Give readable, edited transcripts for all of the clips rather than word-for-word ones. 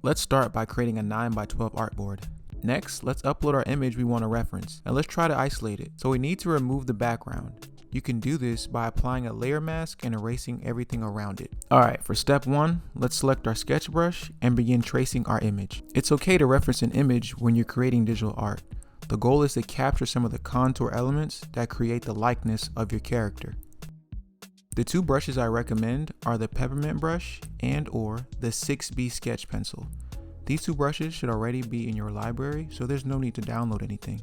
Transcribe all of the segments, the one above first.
Let's start by creating a 9x12 artboard. Next, let's upload our image we want to reference, and let's try to isolate it. So we need to remove the background. You can do this by applying a layer mask and erasing everything around it. Alright, for step 1, let's select our sketch brush and begin tracing our image. It's okay to reference an image when you're creating digital art. The goal is to capture some of the contour elements that create the likeness of your character. The two brushes I recommend are the peppermint brush and/or the 6B sketch pencil. These two brushes should already be in your library, so there's no need to download anything.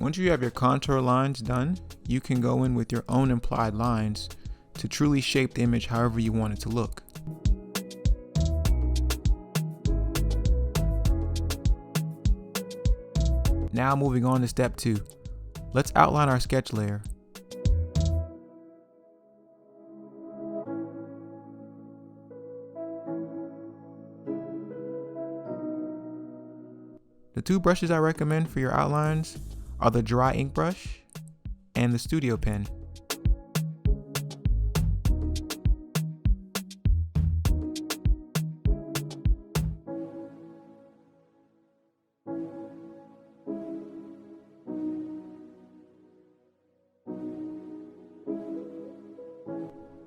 Once you have your contour lines done, you can go in with your own implied lines to truly shape the image however you want it to look. Now moving on to step 2. Let's outline our sketch layer. The two brushes I recommend for your outlines are the dry ink brush and the studio pen.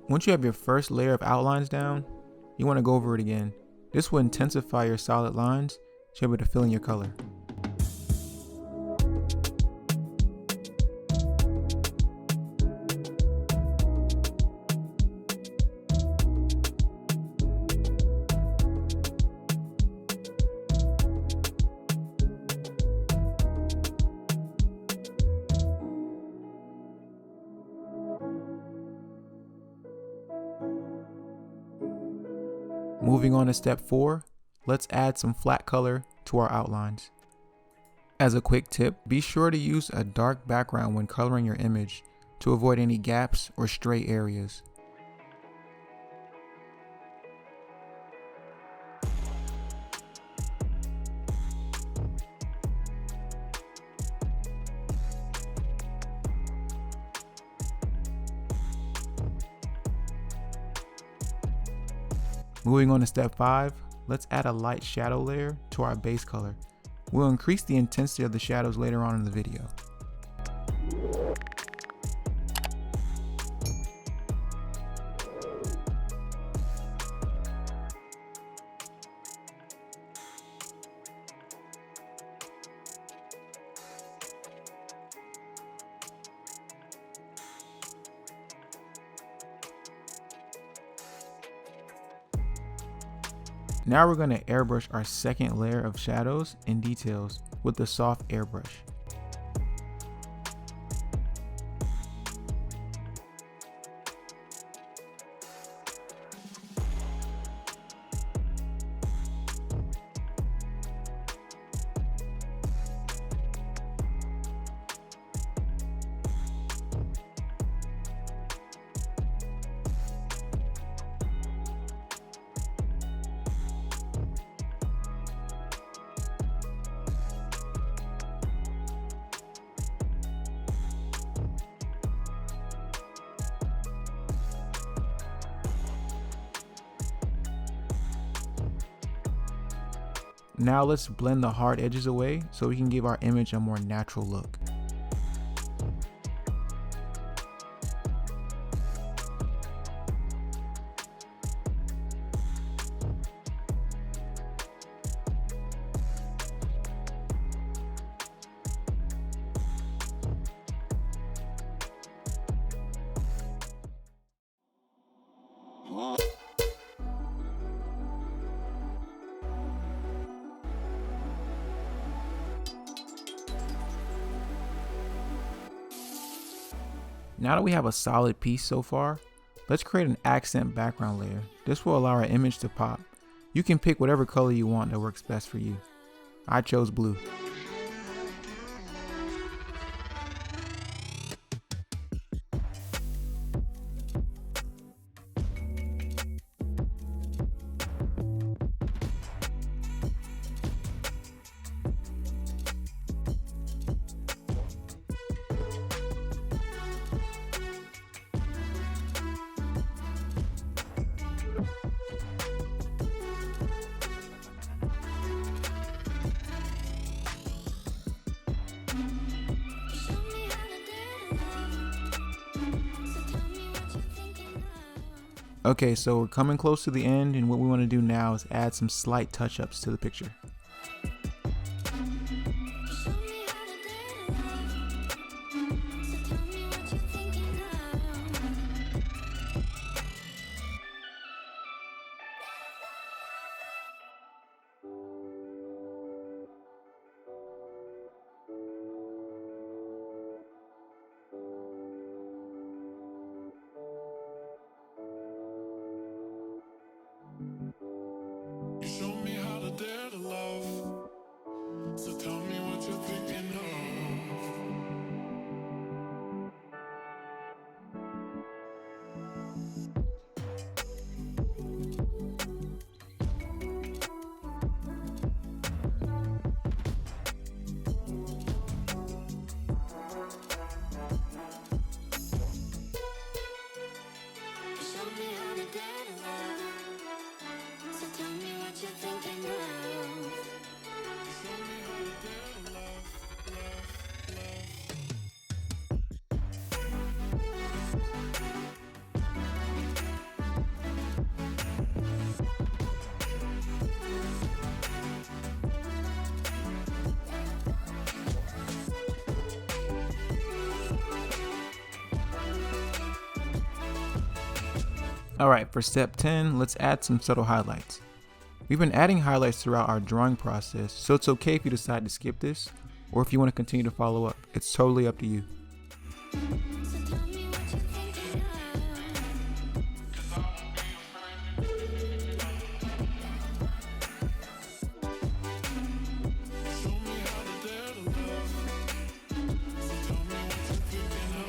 Once you have your first layer of outlines down, you want to go over it again. This will intensify your solid lines to be able to fill in your color. Moving on to step 4, let's add some flat color to our outlines. As a quick tip, be sure to use a dark background when coloring your image to avoid any gaps or stray areas. Moving on to step 5, let's add a light shadow layer to our base color. We'll increase the intensity of the shadows later on in the video. Now we're going to airbrush our second layer of shadows and details with the soft airbrush. Now let's blend the hard edges away so we can give our image a more natural look. Now that we have a solid piece so far, let's create an accent background layer. This will allow our image to pop. You can pick whatever color you want that works best for you. I chose blue. Okay, so we're coming close to the end, and what we want to do now is add some slight touch-ups to the picture. You show me how to dare to love, so tell me what you're thinking of. You show me how to dare to love, so tell me what you're thinking of. You show me how to dare to love, love, love. Alright, for step 10, let's add some subtle highlights. We've been adding highlights throughout our drawing process, so it's okay if you decide to skip this, or if you want to continue to follow up. It's totally up to you. So tell me what you're thinking of. 'Cause I won't be afraid. Show me how to dare to love, so tell me what you're thinking of.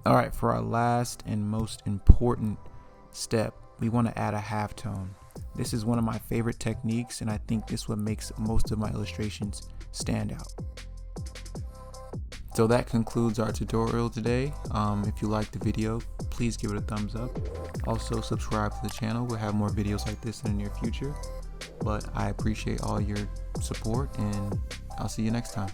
Alright, for our last and most important step, we want to add a halftone. This is one of my favorite techniques, and I think this what makes most of my illustrations stand out. So that concludes our tutorial today. If you liked the video, please give it a thumbs up. Also subscribe to the channel. We'll have more videos like this in the near future. But I appreciate all your support, and I'll see you next time.